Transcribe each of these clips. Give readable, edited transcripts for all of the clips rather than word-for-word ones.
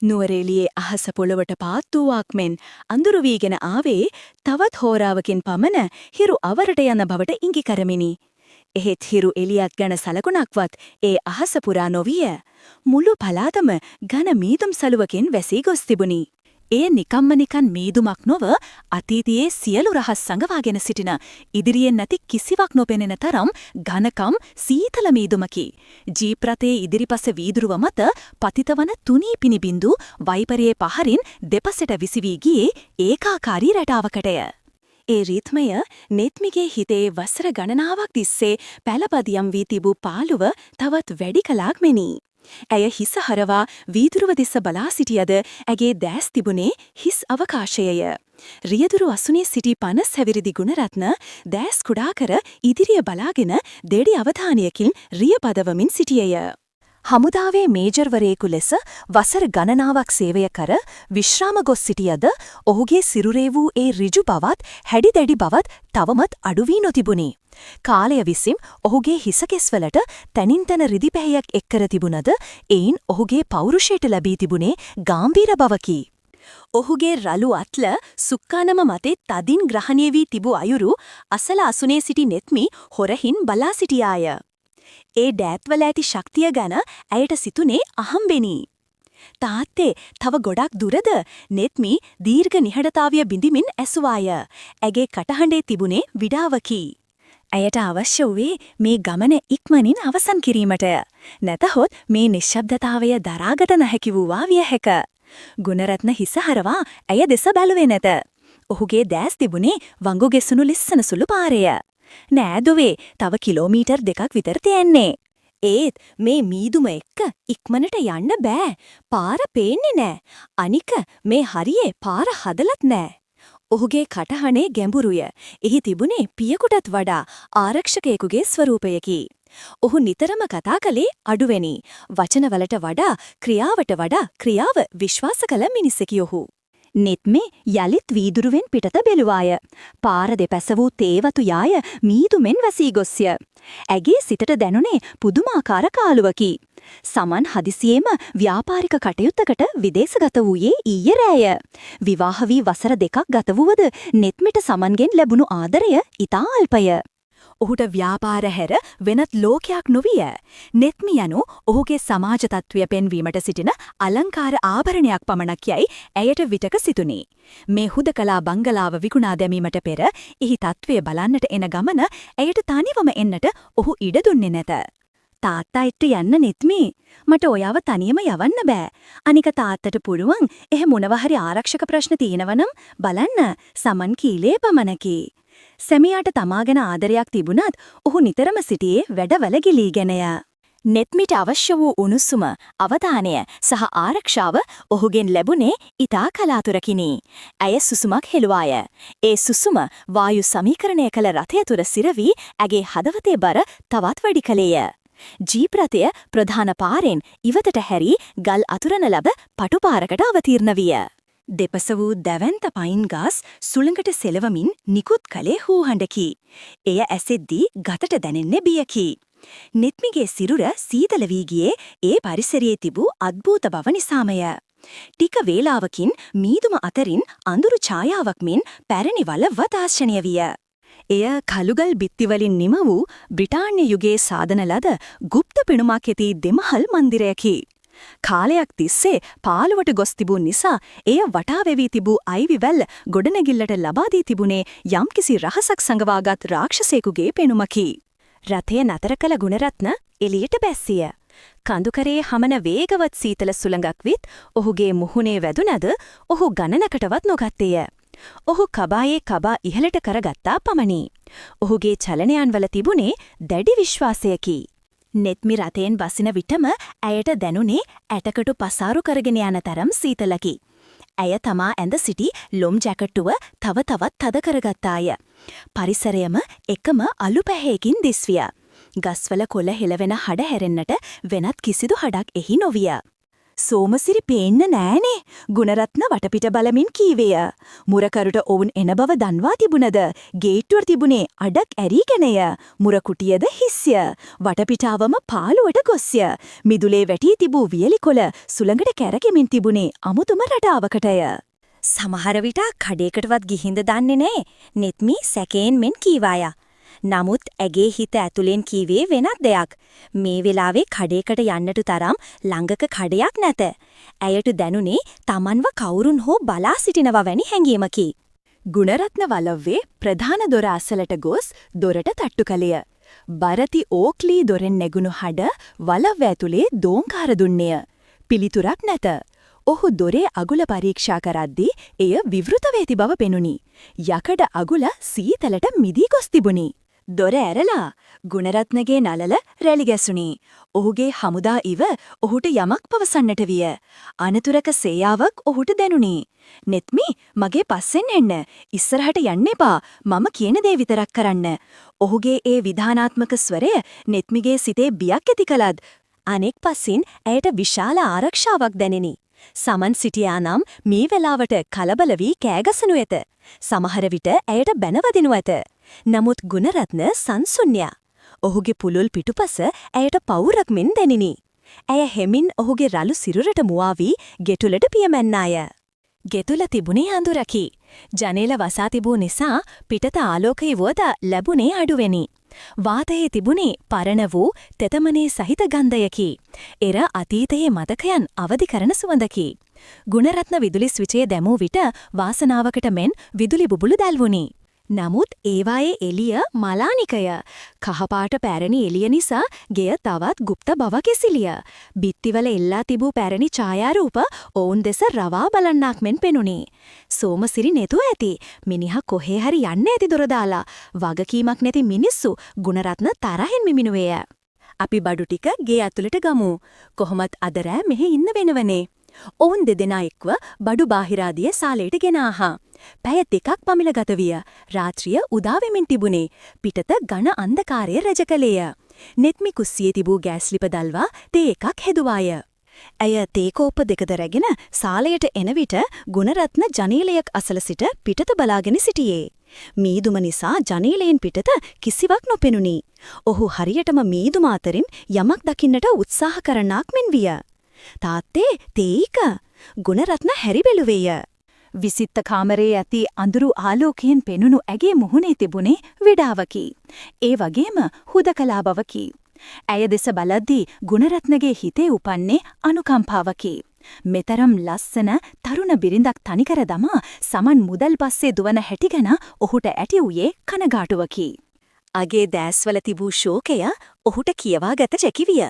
නුවරඑළියේ අහස පොළවට පාත් වූවක් මෙන් අඳුරු වීගෙන ආවේ තවත් හෝරාවකින් පමණ හිරු අවරට යන බවට ඉඟි කරමිනි. එහෙත් හිරු එළියක් ගැන සලකුණක්වත් ඒ අහස පුරා නොවිය. මුළු පළාතම ඝන මීදුම් සලුවකින් වැසී ගොස් තිබුණි. එය නිකන් මීදුමක් නොව අතීතයේ සියලු රහස් සංගවාගෙන සිටින ඉදිරියෙන් නැති කිසිවක් නොපෙනෙන තරම් ඝනකම් සීතල මීදුමකි. ජීප් රථයේ ඉදිරිපස වීදුරුව මත පතිතවන තුනී පිනිබින්දු වයිපරයේ පහරින් දෙපසට විසිවී ගියේ ඒකාකාරී රටාවකටය. ඒ රිද්මය නෙත්මිගේ හිතේ වසර ගණනාවක් තිස්සේ පැලපදියම් වී තිබූ පාළුව තවත් වැඩි කළාක් මෙනි. ඇය හිස හරවා වීදුරුව දෙස බලා සිටියද ඇගේ දැස් තිබුණේ හිස් අවකාශයය. රියදුරු අසුනේ සිටි 50 හැවිරිදි ගුණරත්න දැස් කුඩා කර ඉදිරිය බලාගෙන දෙඩි අවධානයකින් රිය පදවමින් සිටියේය. හමුදාවේ මේජර්වරයෙකු ලෙස වසර ගණනාවක් සේවය කර විශ්‍රාම ගොස් සිටියද ඔහුගේ සිරුරේ වූ ඒ ඍජු බවත් හැඩි දැඩි බවත් තවමත් අඩු වී නොතිබුණි. කාලය විසින් ඔහුගේ හිසකෙස්වලට තනින් තන රිදි පැහැයක් එක් කර තිබුණද එයින් ඔහුගේ පෞරුෂයට ලැබී තිබුණේ ගාම්භීර බවකි. ඔහුගේ රළු අත්ල සුක්කානම මතේ තදින් ග්‍රහණය වී තිබූ අයුරු අසල අසුනේ සිටි නෙත්මි හොරහින් බලා සිටියාය. ඒ ඩෑත්වල ඇති ශක්තිය ගැන ඇයට සිතුනේ අහම්බෙනි. තාත්තේ තව ගොඩක් දුරද නෙත්මි දීර්ඝ නිහඬතාවය බිඳිමින් ඇසුවාය. ඇගේ කටහඬේ තිබුණේ විඩාවකි. ඇයට අවශ්‍ය වූයේ මේ ගමන ඉක්මනින් අවසන් කිරීමටය. නැතහොත් මේ නිශ්ශබ්දතාවය දරාගත නොහැකි වූවා විය හැක. ගුණරත්න හිස හරවා ඇය දෙස බැලුවේ නැත. ඔහුගේ දැස් තිබුණේ වංගු ගෙසුණු ලිස්සන සුළු පාරය. නෑ දුවේ, තව කිලෝමීටර් 2ක් විතර තියෙන්නේ. ඒත් මේ මීදුම එක්ක ඉක්මනට යන්න බෑ. පාර පේන්නේ නෑ. අනික මේ හරියේ පාර හදලත් නෑ. ඔහුගේ කටහඬේ ගැඹුරුය. එහි තිබුණේ පියෙකුටත් වඩා ආරක්ෂකයෙකුගේ ස්වරූපයකි. ඔහු නිතරම කතා කළේ අඩුවෙනි. වචනවලට වඩා ක්‍රියාවට වඩා ක්‍රියාව විශ්වාස කළ මිනිසෙකි ඔහු. නෙත්මි යලිත් වීදුරුවෙන් පිටත බැලුවාය. පාර දෙපැස වූ තේවතු යාය මීදුමෙන් වැසී ගොස්ය. ඇගේ සිතට දැනුනේ පුදුමාකාර කාලුවකි. සමන් හදිසියේම ව්‍යාපාරික කටයුත්තකට විදේශගත වූයේ ඊයේ රෑය. විවාහ වී වසර 2ක් ගත වුවද නෙත්මිට සමන්ගෙන් ලැබුණු ආදරය ඉතා අල්පය. ඔහුට ව්‍යාපාර හැර වෙනත් ලෝකයක් නොවිය. නෙත්මි යනු ඔහුගේ සමාජ තත්ත්වය පෙන්වීමට සිටින අලංකාර ආභරණයක් පමණක් යයි ඇයට විටක සිතුනි. මේ හුදකලා බංගලාව විකුණා දැමීමට පෙර එහි තත්ත්වය බලන්නට එන ගමන ඇයට තනිවම එන්නට ඔහු ඉඩ දුන්නේ නැත. තාත්තා එක්ක යන්න නෙත්මි. මට ඔයාව තනියම යවන්න බෑ. අනික තාත්තට පුළුවන් එහෙ මොනවා හරි ආරක්ෂක ප්‍රශ්න තියෙනවනම් බලන්න සමන් කීලේ පමණකි. සැමියාට තමා ගැන ආදරයක් තිබුණත් ඔහු නිතරම සිටියේ වැඩවල ගිලීගෙනය. නෙත්මිට අවශ්‍ය වූ උණුසුම, අවධානය සහ ආරක්ෂාව ඔහුගෙන් ලැබුණේ ඉතා කලාතුරකිනි. ඇය සුසුමක් හෙළුවාය. ඒ සුසුම වායු සමීකරණය කළ රථය තුර සිරවී ඇගේ හදවතේ බර තවත් වැඩි කළේය. ජීප් රථය ප්‍රධාන පාරෙන් ඉවතට හැරී ගල් අතුරන ලබ පටුපාරකට අවතීර්ණ විය. දෙපස වූ දැවැන්ත පයින් ගස් සුළඟට සෙලවමින් නිකුත් කළේ හූහඬකි. එය ඇසෙද්දී ගතට දැනෙන්නේ බියකි. නෙත්මිගේ සිරුර සීතල වී ගියේ ඒ පරිසරයේ තිබූ අද්භූත බව නිසාමය. ටික වේලාවකින් මීදුම අතරින් අඳුරු ඡායාවක් මෙන් පැරණි වල වතාශ්‍රණය විය. එය කළුගල් බිත්තිවලින් නිම වූ බ්‍රිතාන්‍ය යුගයේ සාදන ලද ගුප්ත පෙනුමක් ඇති දෙමහල් මන්දිරයකි. කාලයක් තිස්සේ පාළුවට ගොස් තිබූ නිසා එය වටා වෙවී තිබූ අයිවිවැල් ගොඩනැගිල්ලට ලබා දී තිබුණේ යම්කිසි රහසක් සංගවාගත් රාක්ෂසයෙකුගේ පෙනුමකි. රථය නතර කළ ගුණරත්න එළියට බැස්සිය. කඳුකරේ හමන වේගවත් සීතල සුළඟක් විත් ඔහුගේ මුහුණේ වැදුනද ඔහු ගණනකටවත් නොගත්තේය. ඔහු කබායේ කබා ඉහළට කරගත්තා පමණි. ඔහුගේ චලනයන් වල තිබුණේ දැඩි විශ්වාසයකි. නෙත්මි රථයෙන් බසින විටම ඇයට දැනුනේ ඇටකටු පසාරු කරගෙන යන තරම් සීතලකි. ඇය තමා ඇඳ සිටි ලොම් ජැකට්ටුව තව තවත් තද කරගත්තාය. පරිසරයම එකම අලු පැහැයකින් දිස්විය. ගස්වල කොළ හෙලවෙන හඩ හැරෙන්නට වෙනත් කිසිදු හඩක් එහි නොවිය. සෝමසිරි පේන්න නෑනේ. ගුණරත්න වටපිට බලමින් කීවේය. මුරකරුට ඔවුන් එන බව දන්වා තිබුණද ගේට්ටුව තිබුණේ අඩක් ඇරීගෙනය. මුරකුටියද හිස්ය. වටපිටාවම පාළුවට ගොස්ය. මිදුලේ වැටී තිබූ වියලිකොළ සුළඟට කැරකෙමින් තිබුණේ අමුතුම රටාවකටය. සමහර විට කඩේකටවත් ගිහින්ද දන්නේ නෑ. නෙත්මි සැකයෙන් මෙන් කීවාය. නමුත් ඇගේ හිත ඇතුලෙන් කීවේ වෙනත් දෙයක්. මේ වෙලාවේ කඩේකට යන්නට තරම් ළඟක කඩයක් නැත. ඇයට දැනුනේ Tamanව කවුරුන් හෝ බලා සිටිනවා වැනි හැඟීමකි. ගුණරත්න වලව්වේ ප්‍රධාන දොර අසලට ගොස් දොරට තට්ටු කළේය. බරති ඕක්ලී දොරෙන් නැගුණු හඩ වලව්ව ඇතුලේ දෝංකාර දුන්නේය. පිළිතුරක් නැත. ඔහු දොරේ අගුල පරීක්ෂා කරද්දී එය විවෘත වේති බව පෙනුනි. යකඩ අගුල සීතලට මිදී ගොස් තිබුණි. දොර ඇරලා ගුණරත්නගේ නලල රැලි ගැසුණි. ඔහුගේ හමුදා ඉව ඔහුට යමක් පවසන්නට විය. අනතුරක සේයාවක් ඔහුට දැනුනි. නෙත්මි මගේ පස්සෙන් එන්න. ඉස්සරහට යන්න එපා. මම කියන දේ විතරක් කරන්න. ඔහුගේ ඒ විධානාත්මක ස්වරය නෙත්මිගේ සිතේ බියක් ඇති කළත් අනෙක් පසින් ඇයට විශාල ආරක්ෂාවක් දැනිනි. සමන් සිටියා නම් මේ වෙලාවට කලබල වී කෑගසනු ඇත. සමහර විට ඇයට බැනවදිනු ඇත. නමුත් ගුණරත්න සංසුන්්‍ය. ඔහුගේ පුලුල් පිටුපස ඇයට පවුරක් මෙන් දැනිනි. ඇය හෙමින් ඔහුගේ රළු සිරුරට මුවා වී ගෙතුලට පියමැන්නාය. ගෙතුල තිබුණේ අඳුරකි. ජනේල වසා තිබූ නිසා පිටත ආලෝකය වුවද ලැබුණේ අඩුවෙනි. වාතයේ තිබුණේ පරණ වූ තෙතමනේ සහිත ගන්ධයකි. එර අතීතයේ මතකයන් අවදි කරන සුවඳකි. ගුණරත්න විදුලි ස්විචය දැමූ විට වාසනාවකට මෙන් විදුලි බුබුලු දැල්වුණි. නමුත් ඒවායේ එළිය මලානිකය. කහපාට පැරණි එළිය නිසා ගෙය තවත් গুপ্ত බවක් එසිලිය. බිත්තිවල එල්ලා තිබූ පැරණි ඡායාරූප ඔවුන් දෙස රවා බලන්නක් මෙන් පෙනුනි. සෝමසිරි නෙතු ඇති. මිනිහා කොහේ හරි යන්න ඇති දොර දාලා. වගකීමක් නැති මිනිස්සු ගුණරත්න තරහෙන් මිමිනුවේය. අපි බඩු ටික ගේ ඇතුළට ගමු. කොහොමත් අද රෑ මෙහි ඉන්න වෙනවනේ. ඔවුන් දෙදෙනා එක්ව බඩු බාහිරාදිය සාලයට ගෙන ආහා. පැය දෙකක් පමිල ගත විය. රාත්‍රිය උදා වෙමින් තිබුණේ. පිටත ඝන අන්ධකාරය රජ කළේය. නෙත්මි කුස්සියේ තිබූ ගෑස් ලිප දල්වා තේ එකක් හෙදුවාය. ඇය තේ කෝප්ප දෙකද රැගෙන සාලයට එන විට ගුණරත්න ජනේලයක් අසල සිට පිටත බලාගෙන සිටියේ. මීදුම නිසා ජනේලයෙන් පිටත කිසිවක් නොපෙනුනි. ඔහු හරියටම මීදුම අතරින් යමක් දකින්නට උත්සාහ කරන්නක් මෙන් විය. තාත්තේ තේයික ගුණරත්න හැරි බැලුවේය. විසිත්ත කාමරයේ ඇති අඳුරු ආලෝකයෙන් පෙනුණු ඇගේ මුහුණේ තිබුණේ විඩාවකි. ඒ වගේම හුදකලා බවකි. ඇය දෙස බලද්දී ගුණරත්නගේ හිතේ උපන්නේ අනුකම්පාවකි. මෙතරම් ලස්සන තරුණ බිරිඳක් තනිකර දමා සමන් මුදල් පස්සේ දුවන හැටි ගැන ඔහුට ඇති වූයේ කනගාටුවකි. අගේ දැස්වල තිබූ ශෝකය ඔහුට කියවා ගත හැකි විය.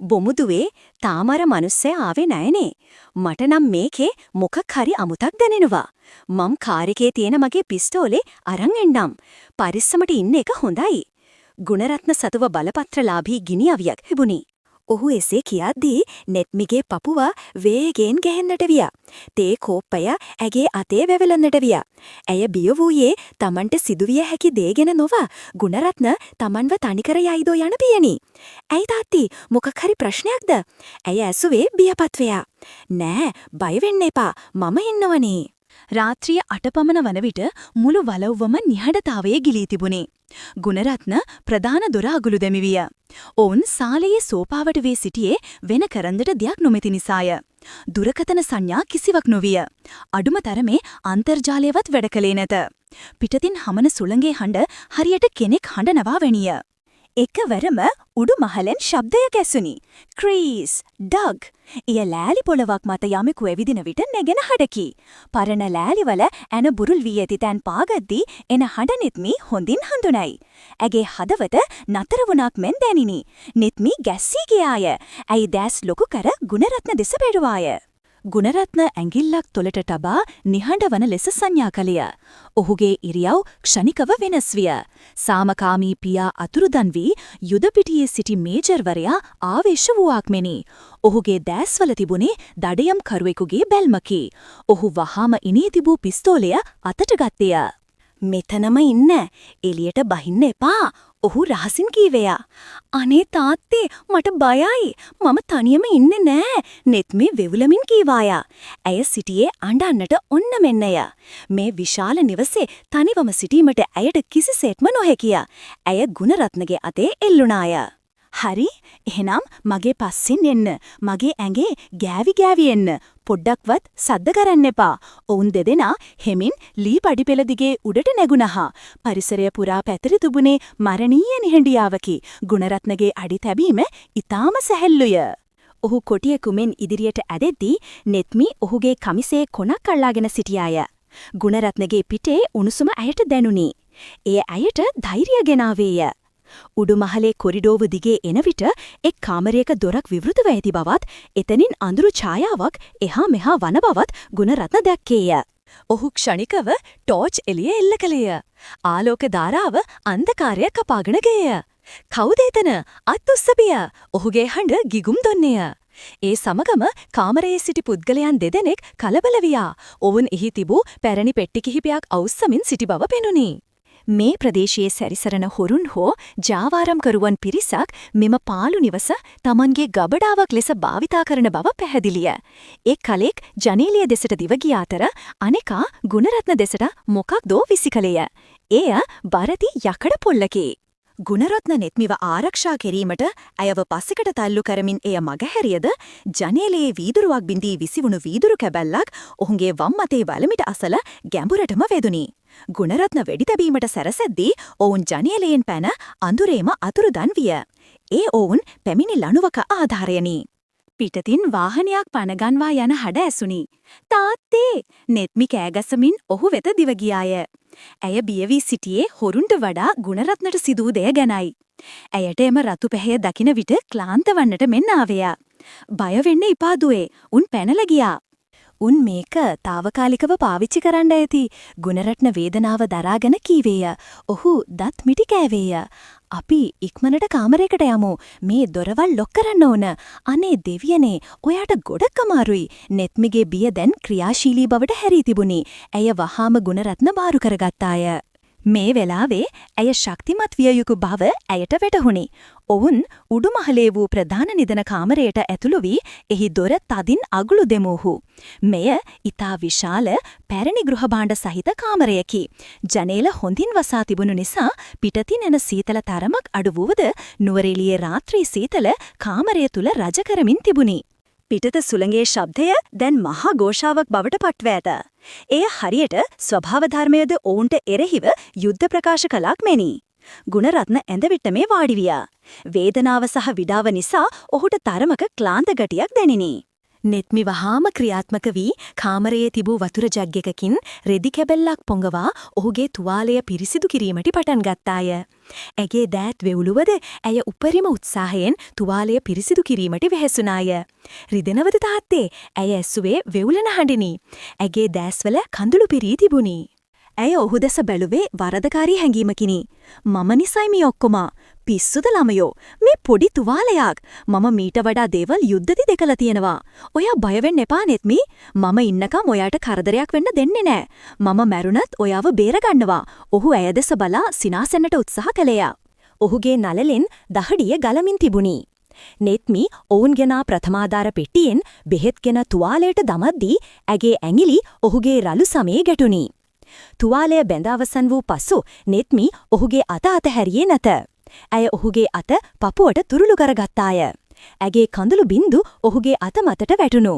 බොමුදුවේ තාමර මනුස්සය ආවේ නැයනේ. මට නම් මේකේ මොකක් හරි අමුතක් දැනෙනවා. මම් කාර් එකේ තියෙන මගේ පිස්තෝලේ අරන් එන්නම්. පරිස්සමට ඉන්න එක හොඳයි. ගුණරත්න සතුව බලපත්‍රලාභී ගිනි අවියක් හිබුණි. ඔහු එසේ කියද්දී නෙත්මිගේ පපුව වේගෙන් ගැහෙන්නට විය. තේ කෝප්පය ඇගේ අතේ වැවෙලන්නට විය. ඇය බිය වූයේ Tamanට සිදුවිය හැකි දේ ගැන නොව ගුණරත්න Tamanව තනිකර යයිදෝ යන බියනි. "ඇයි තාත්ති මොකක් හරි ප්‍රශ්නයක්ද?" ඇය ඇසුවේ බියපත් වෙයා. "නෑ බය වෙන්න එපා මම ඉන්නවනේ." රාත්‍රිය 8 පමණ වන විට මුළු වලව්වම නිහඬතාවයේ ගිලී තිබුණේ. ගුණරත්න ප්‍රධාන දොර අගුළු දෙමිවිය. ඔවුන් සාලයේ සෝපාවට වී සිටියේ වෙන කරන්නට දෙයක් නොමැති නිසාය. දුරකථන සංඥා කිසිවක් නොවිය. අඩුම තරමේ අන්තර්ජාලයවත් වැඩ කළේ නැත. පිටතින් හමන සුළඟේ හඬ හරියට කෙනෙක් හඬනවා වැනිය. එකවරම උඩු මහලෙන් ශබ්දයක් ඇසුනි. ක්‍රීස්, ඩග්. එය ලෑලි පොළවක් මත යමෙකු ඇවිදින විට නැගෙන හඬකි. පරණ ලෑලිවල ඇන බුරුල් වී ඇති තැන් පාගද්දී එන හඬ නෙත්මි හොඳින් හඳුනයි. ඇගේ හදවත නතර වුණක් මෙන් දැනිනි. නෙත්මි ගැස්සී ගියාය. ඇයි දැස් ලොකු කර ගුණරත්න දෙස බැලුවාය. ගුණරත්න ඇඟිල්ලක් තොලට තබා නිහඬ වන ලෙස සංඥා කළය. ඔහුගේ ඉරියව් ක්ෂණිකව වෙනස් විය. සාමකාමී පියා අතුරුදන් වී යුද පිටියේ සිටි මේජර්වරයා ආවේශ වූවක් මෙනි. ඔහුගේ දැස්වල තිබුණේ දඩයම් කරුවෙකුගේ බැල්මකි. ඔහු වහාම ඉනී තිබූ පිස්තෝලය අතට ගත්තේය. "මෙතනම ඉන්න. එළියට බහින්න එපා." ඔහු රහසින් කීවේය. අනේ තාත්තේ මට බයයි. මම තනියම ඉන්නේ නෑ. නෙත්මි වෙවුලමින් කීවාය. ඇය සිටියේ අඬන්නට ඔන්න මෙන්නය. මේ විශාල නිවසේ තනිවම සිටීමට ඇයට කිසිසේත්ම නොහැකිය. ඇය ගුණරත්නගේ අතේ එල්ලුණාය. හරි, එහෙනම් මගේ පස්සෙන් එන්න. මගේ ඇඟේ ගෑවි එන්න. පොඩ්ඩක්වත් සද්ද කරන්න එපා. ඔවුන් දෙදෙනා හෙමින් ලී පඩිපෙළ දිගේ උඩට නැගුණහා. පරිසරය පුරා පැතිරි තිබුණේ මරණීය නිහඬියාවකි. ගුණරත්නගේ අඩි තැබීම ඊටාම සැහැල්ලුය. ඔහු කොටිය කුමෙන් ඉදිරියට ඇදෙද්දී නෙත්මි ඔහුගේ කමිසේ කොනක් අල්ලාගෙන සිටියාය. ගුණරත්නගේ පිටේ උණුසුම ඇයට දැනුනි. එය ඇයට ධෛර්යය ගෙනාවේය. උඩුමහලේ කොරිඩෝව දිගේ එන විට එක් කාමරයක දොරක් විවෘතව ඇති බවත් එතනින් අඳුරු ඡායාවක් එහා මෙහා වන බවත් ගුණරත්න දැක්කේය. ඔහු ක්ෂණිකව ටෝච් එළිය එල්ල කළේය. ආලෝක ධාරාව අන්ධකාරය කපාගෙන ගියේය. කවුද එතන? අත්උස්සපිය. ඔහුගේ හඬ ගිගුම් දොන්නේය. ඒ සමගම කාමරයේ සිටි පුද්ගලයන් දෙදෙනෙක් කලබල වියා. ඔවුන් එහි තිබූ පැරණි පෙට්ටි කිහිපයක් අවුස්සමින් සිටි බව පෙනුනි. මේ ප්‍රදේශයේ සැරිසරන හොරුන් හෝ ජාවාරම්කරුවන් පිරිසක් මෙම පාළු නිවස තමන්ගේ ගබඩාවක් ලෙස භාවිතා කරන බව පැහැදිලිය. එක් කලෙක් ජනේලිය දෙසට දිව ගිය අතර අනෙකා ගුණරත්න දෙසට මොකක්දෝ විසිකලේය. එය බරති යකඩ පොල්ලකි. ගුණරත්න නෙත්මිව ආරක්ෂා කිරීමට ඇයව පස්සෙකට තල්ලු කරමින් එය මගහැරියද ජනේලයේ වීදුරුවක් බිඳී විසිවුණු වීදුරු කැබැල්ලක් ඔහුගේ වම් අතේ වලමිට අසල ගැඹුරටම වැදුනි. ගුණරත්න වෙඩි තැබීමට සැරසෙද්දී ඔවුන් ජනේලයෙන් පැන අඳුරේම අතුරුදන් විය. ඒ ඔවුන් පැමිණි ලණුවක ආධාරයනි. පිටතින් වාහනයක් පනගන්වා යන හඬ ඇසුනි. තාත්තේ! නෙත්මි කෑගසමින් ඔහු වෙත දිව ගියාය. ඇය බියවී සිටියේ හොරුන්ට වඩා ගුණරත්නට සිදූ දෙය ගැනයි. ඇයට එම රතු පැහැය දකින විට ක්ලාන්ත වන්නට මෙන්න ආවේය. බය වෙන්න එපා දුවේ. උන් පැනලා ගියා. උන් මේක తాවකාලිකව පාවිච්චි කරන්න ඇති. ගුණරත්න වේදනාව දරාගෙන කීවේය. ඔහු දත් මිටි කෑවේය. අපි ඉක්මනට කාමරයකට යමු. මේ දොරවල් ලොක් කරන්න ඕන. අනේ දෙවියනේ, ඔයාට ගොඩක් අමාරුයි. නෙත්මිගේ බිය දැන් ක්‍රියාශීලී බවට හැරී තිබුණි. ඇය වහාම ගුණරත්න බාරු කරගත්තාය. මේ වෙලාවේ ඇය ශක්තිමත් විය යුතු බව ඇයට වැටහුණි. ඔවුන් උඩුමහලේ වූ ප්‍රධාන නිදන කාමරයට ඇතුළු වී එහි දොර තදින් අගුළු දෙමූහු. මෙය ඊතා විශාල පැරණි ගෘහභාණ්ඩ සහිත කාමරයකි. ජනේල හොඳින් වසා තිබුණු නිසා පිටතින් එන සීතල තරමක් අඩු වූද නුවරඑළියේ රාත්‍රී සීතල කාමරය තුල රජ කරමින් තිබුණි. පිටත සුළඟේ ශබ්දය දැන් මහා ഘോഷාවක් බවට පත්ව ඇත. එය හරියට ස්වභාව ධර්මයේද ඔවුන්ට එරෙහිව යුද්ධ ප්‍රකාශ කළක් මෙනි. ගුණරත්න ඇඳවිට මේ වාඩි වියා. වේදනාව සහ විඩාව නිසා ඔහුට තරමක ක්ලාන්ත ගතියක් දැනිනි. නෙත්මි වහාම ක්‍රියාත්මක වී කාමරයේ තිබූ වතුර ජග්ගයකින් රෙදි කැබැල්ලක් පොඟවා ඔහුගේ තුවාලය පිරිසිදු කිරීමට පටන් ගත්තාය. ඇගේ දෑත් වෙවුලුවද ඇය උපරිම උත්සාහයෙන් තුවාලය පිරිසිදු කිරීමට වෙහෙසුණාය. රිදෙනවද තාත්තේ? ඇය ඇසුවේ වෙවුලන හඬිනි. ඇගේ දෑස්වල කඳුළු පිරී තිබුණි. ඇය ඔහු දෙස බැලුවේ වරදකාරී හැඟීමකිනි. මම නිසයි මේ ඔක්කොම. පිස්සුද ළමයෝ? මේ පොඩි තුවාලයක්. මම මීට වඩා දේවල් යුද්ධදි දෙකලා තියෙනවා. ඔයා බය වෙන්න එපා නෙත්මි. මම ඉන්නකම් ඔයාට කරදරයක් වෙන්න දෙන්නේ නෑ. මම මැරුණත් ඔයාව බේරගන්නවා. ඔහු ඇය දෙස බලා සිනාසෙන්නට උත්සාහ කළේය. ඔහුගේ නළලෙන් දහඩිය ගලමින් තිබුණි. නෙත්මි ඔවුන් ගෙනා ප්‍රථමාධාර පෙට්ටියෙන් බෙහෙත් ගෙන තුවාලයට දමද්දී ඇගේ ඇඟිලි ඔහුගේ රළු සමේ ගැටුණි. තුවාලය බැඳ අවසන් වූ පසු නෙත්මි ඔහුගේ අත අතහැරියේ නැත. ඇය ඔහුගේ අත පපුවට තුරුළු කරගත්තාය. ඇගේ කඳුළු බින්දු ඔහුගේ අත මතට වැටුණු.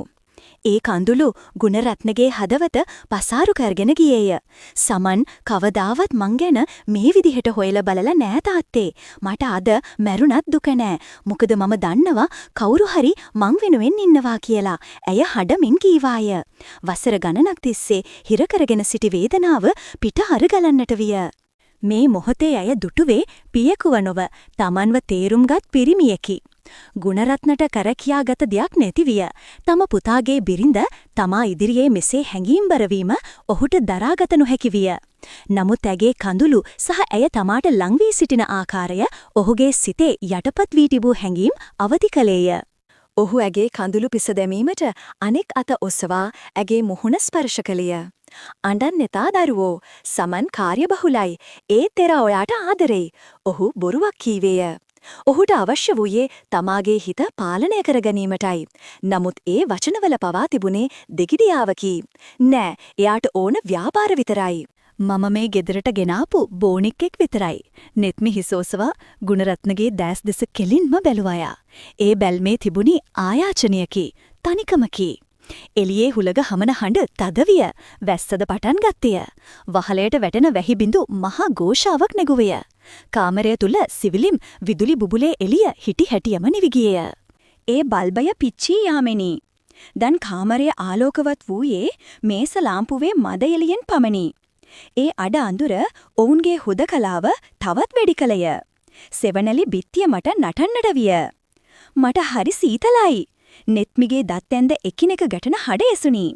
ඒ කඳුළු ගුණරත්නගේ හදවත පසාරු කරගෙන ගියේය. සමන් කවදාවත් මං ගැන මේ විදිහට හොයලා බලලා නෑ තාත්තේ. මට අද මැරුණත් දුක නෑ. මොකද මම දන්නවා කවුරු හරි මං වෙනුවෙන් ඉන්නවා කියලා. ඇය හඩමින් කීවාය. වසර ගණනක් තිස්සේ හිර කරගෙන සිටි වේදනාව පිට හරගලන්නට විය. මේ මොහොතේ ඇය දුටුවේ පියෙකුව නොව තමන්ව තේරුම්ගත් පිරිමියෙකි. ගුණරත්නට කරකියාගත දෙයක් නැති විය. තම පුතාගේ බිරිඳ තමා ඉදිරියේ මෙසේ හැඟීම්බර වීම ඔහුට දරාගත නොහැකි විය. නමුත් ඇගේ කඳුළු සහ ඇය තමාට ලං වී සිටින ආකාරය ඔහුගේ සිතේ යටපත් වී තිබූ හැඟීම් අවදි කළේය. ඔහු ඇගේ කඳුළු පිස දැමීමට අනෙක් අත ඔසවා ඇගේ මුහුණ ස්පර්ශ කළේය. අඬන් neතා දරුවෝ සමන් කාර්යබහුලයි. ඒත් එරා ඔයාට ආදරෙයි. ඔහු බොරුවක් කීවේය. ඔහුට අවශ්‍ය වූයේ තමාගේ හිත පාලනය කර ගැනීමටයි. නමුත් ඒ වචනවල පවා තිබුණේ දෙගිඩියාවකි. නෑ, එයාට ඕන ව්‍යාපාර විතරයි. මම මේ ගෙදරට ගෙනාපු බෝනික්ෙක් විතරයි. නෙත්මි හිසෝසවා ගුණරත්නගේ දැස් දෙස කෙලින්ම බැලුවායා. ඒ බැල්මේ තිබුණි ආයාචනයකි, තනිකමකි. එළියේ හුලග හමන හඬ තදවිය, වැස්සද පටන් ගත්තේය. වහලයට වැටෙන වැහි බිඳු මහා ഘോഷාවක් නැගුවේය. කාමරය තුල සිවිලිම් විදුලි බුබුලේ එළිය හිටි හැටියම නිවිගියේය. ඒ බල්බය පිච්චී යාමෙනි. දැන් කාමරය ආලෝකවත් වූයේ මේස ලාම්පුවේ මද එළියෙන් පමණි. ඒ අඩ අඳුර ඔවුන්ගේ හුදකලාව තවත් වැඩි කළය. සෙවණලි බිත්තිය මට නටන්නට විය. මට හරි සීතලයි. නෙත්මිගේ දත් ඇන්ද එකිනෙක ගැටෙන හඩ එසුණි.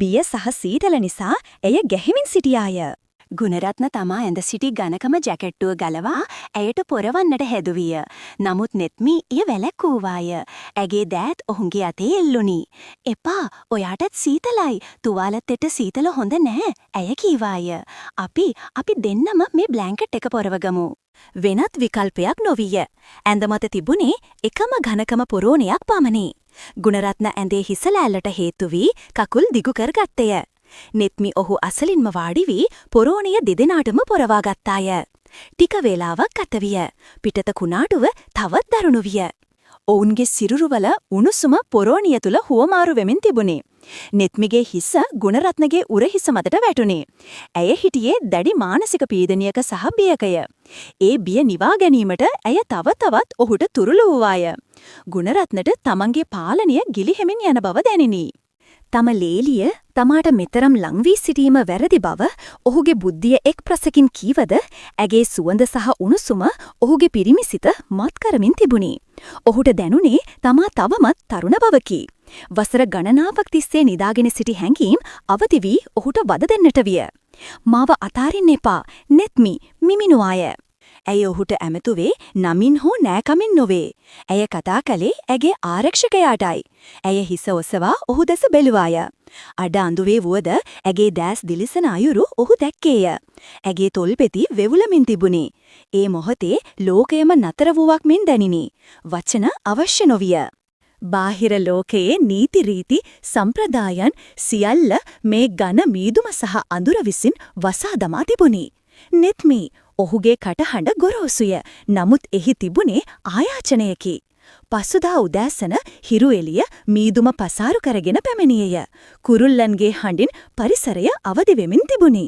බිය සහ සීතල නිසා ඇය ගැහිමින් සිටියාය. ගුණරත්න තමා ඇඳ සිටි ඝනකම ජැකට්ටුව ගලවා ඇයට පොරවන්නට හැදුවිය. නමුත් නෙත්මි එය වැළැක්වුවාය. ඇගේ දෑත් ඔහුගේ අතේ එල්ලුණි. "එපා, ඔයාටත් සීතලයි. තුවාලෙත් සීතල හොඳ නෑ." ඇය කීවාය. අපි දෙන්නම මේ බ්ලැන්කට් එක පොරවගමු." වෙනත් විකල්පයක් නොවිය. ඇඳ මත තිබුණේ එකම ඝනකම පොරෝණයක් පමණි. ගුණරත්න ඇඳේ හිස ලෑල්ලට හේතු වී කකුල් දිගු කරගත්තේය. නෙත්මි ඔහු අසලින්ම වාඩි වී පොරෝණිය දෙදෙනාටම පොරවා ගත්තාය. ටික වේලාවක් ගත විය. පිටත කුණාටුව තවත් දරුණු විය. ඔවුන්ගේ සිරුරුවල උණුසුම පොරෝණිය තුල හුවමාරු වෙමින් තිබුණේ. නෙත්මිගේ හිස ගුණරත්නගේ උරහිස මතට වැටුණේ. ඇය හිටියේ දැඩි මානසික පීඩනයක සහ බියකය. ඒ බිය නිවා ගැනීමට ඇය තවත් ඔහුට තුරුළු වූවාය. ගුණරත්නට තමන්ගේ පාලනය ගිලිහෙමින් යන බව දැනිනි. තම ලේලිය තමාට මෙතරම් ලං වී සිටීම වැරදි බව ඔහුගේ බුද්ධිය එක් ප්‍රසකින් කීවද ඇගේ සුවඳ සහ උණුසුම ඔහුගේ පිරිමි සිත මත් කරමින් තිබුණි. ඔහුට දැනුනේ තමා තවමත් තරුණ බවකි. වසර ගණනාවක් තිස්සේ නිදාගෙන සිටි හැඟීම් අවදි වී ඔහුට වද දෙන්නට විය. "මාව අතාරින්න එපා," නෙත්මි මිමිනුවාය. ඇය ඔහුට ඇමතුවේ නමින් හෝ නෑකමින් නොවේ. ඇය කතා කළේ ඇගේ ආරක්ෂකයාටයි. ඇය හිස ඔසවා ඔහු දෙස බැලුවාය. අඩ අඳුවේ වුවද ඇගේ දැස් දිලිසෙන අයුරු ඔහු දැක්කේය. ඇගේ තොල්පෙති වෙවුලමින් තිබුණේ. ඒ මොහොතේ ලෝකයම නතර වූවක් මෙන් දැනිනි. වචන අවශ්‍ය නොවිය. බාහිර ලෝකයේ නීති රීති සම්ප්‍රදායන් සියල්ල මේ ඝන මීදුම සහ අඳුර විසින් වසා දමා තිබුණි. නෙත්මි ඔහුගේ කටහඬ ගොරෝසුය. නමුත් එහි තිබුණේ ආයාචනයකි. පසුදා උදෑසන හිරු එළිය මීදුම පසාරු කරගෙන පැමිණියේය. කුරුල්ලන්ගේ හඬින් පරිසරය අවදි වෙමින් තිබුණි.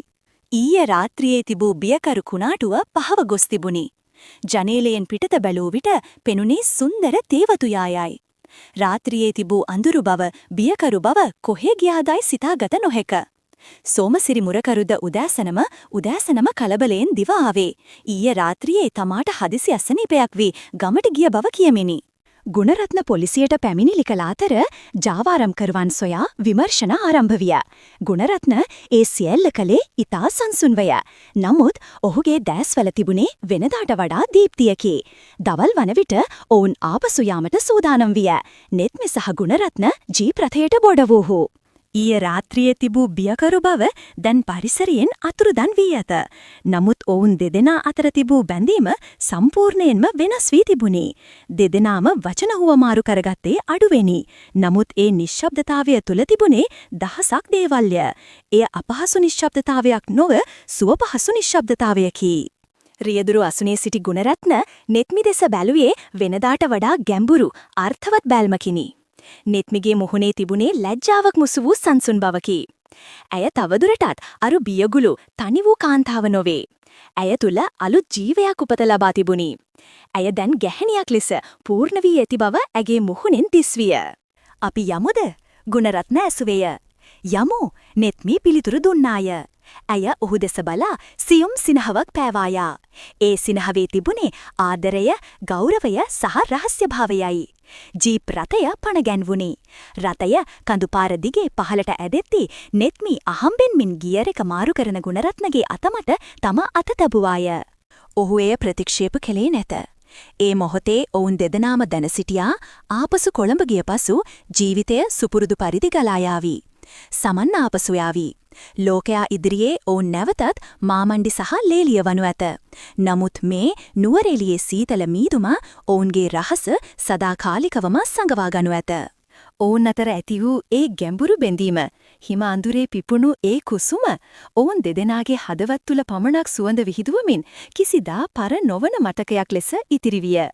ඊයේ රාත්‍රියේ තිබූ බියකරු කුණාටුව පහව ගොස් තිබුණි. ජනේලයෙන් පිටත බැලූ විට පෙනුනේ සුන්දර තේවතු යායයි. රාත්‍රියේ තිබූ අඳුරු බව, බියකරු බව කොහේ ගියාදයි සිතාගත නොහැක. සෝමසිරි මුරකරුද උදෑසනම කලබලයෙන් දිව ආවේ. ඊයේ රාත්‍රියේ තමාට හදිසි අසනීපයක් වී ගමට ගිය බව කියමිනි. ගුණරත්න පොලිසියට පැමිණිලි කළ අතර ජාවාරම්කරුවන් සොයා විමර්ශන ආරම්භ විය. ගුණරත්න ඒ සියල්ල කළේ ඉතා සංසුන්වය. නමුත් ඔහුගේ දැස්වල තිබුණේ වෙනදාට වඩා දීප්තියකි. දවල් වන විට ඔවුන් ආපසු යාමට සූදානම් විය. නෙත්මි සහ ගුණරත්න ජීප් රථයට බොඩ වූහු. ඊයේ රාත්‍රියේ තිබූ බියකරු බව දැන් පරිසරයෙන් අතුරුදන් වී ඇත. නමුත් ඔවුන් දෙදෙනා අතර තිබූ බැඳීම සම්පූර්ණයෙන්ම වෙනස් වී තිබුණි. දෙදෙනාම වචන හුවමාරු කරගත්තේ අඩුවෙනි. නමුත් ඒ නිශ්ශබ්දතාවය තුල තිබුණේ දහසක් දේවල්ය. එය අපහසු නිශ්ශබ්දතාවයක් නොව සුවපහසු නිශ්ශබ්දතාවයකි. රියදුරු අසුනේ සිටි ගුණරත්න නෙත්මි දෙස බැලුවේ වෙනදාට වඩා ගැඹුරු අර්ථවත් බැල්මකිනි. නෙත්මිගේ මුහුණේ තිබුණේ ලැජ්ජාවක් මුසු වූ සංසුන් බවකි. ඇය තවදුරටත් අරු බියගුළු තනි වූ කාන්තාව නොවේ. ඇය තුල අලුත් ජීවයක් උපත ලබා තිබුණි. ඇය දැන් ගැහැණියක් ලෙස පූර්ණ වී ඇති බව ඇගේ මුහුණෙන් දිස්විය. "අපි යමුද?" ගුණරත්න ඇසුවේය. "යමු," නෙත්මි පිළිතුරු දුන්නාය. ඇය ඔහු දෙස බලා සියුම් සිනහවක් පෑවායා. ඒ සිනහවේ තිබුණේ ආදරය, ගෞරවය සහ රහස්‍යභාවයයි. ජීප් රථය පණ ගැන්වුණි. රථය කඳුපාර දිගේ පහළට ඇදෙද්දී නෙත්මි අහම්බෙන්මින් ගියර් එක මාරු කරන ගුණරත්නගේ අතමට තම අත තැබුවාය. ඔහු එය ප්‍රතික්ෂේප කළේ නැත. ඒ මොහොතේ ඔවුන් දෙදෙනාම දැන සිටියා ආපසු කොළඹ ගිය පසු ජීවිතය සුපුරුදු පරිදි ගලා යාවි. සමන් ආපසු යාවි. ලෝකයා ඉදිරියේ ඔවුන් නැවතත් මාමණ්ඩි සහ ලේලිය වනු ඇත. නමුත් මේ නුවරඑළියේ සීතල මීදුම ඔවුන්ගේ රහස සදාකාලිකවම සඟවා ගනු ඇත. ඔවුන් අතර ඇති වූ ඒ ගැඹුරු බැඳීම, හිම අඳුරේ පිපුණු ඒ කුසුම, ඔවුන් දෙදෙනාගේ හදවත් තුල පමණක් සුවඳ විහිදුවමින් කිසිදා පර නොවන මතකයක් ලෙස ඉතිරි විය.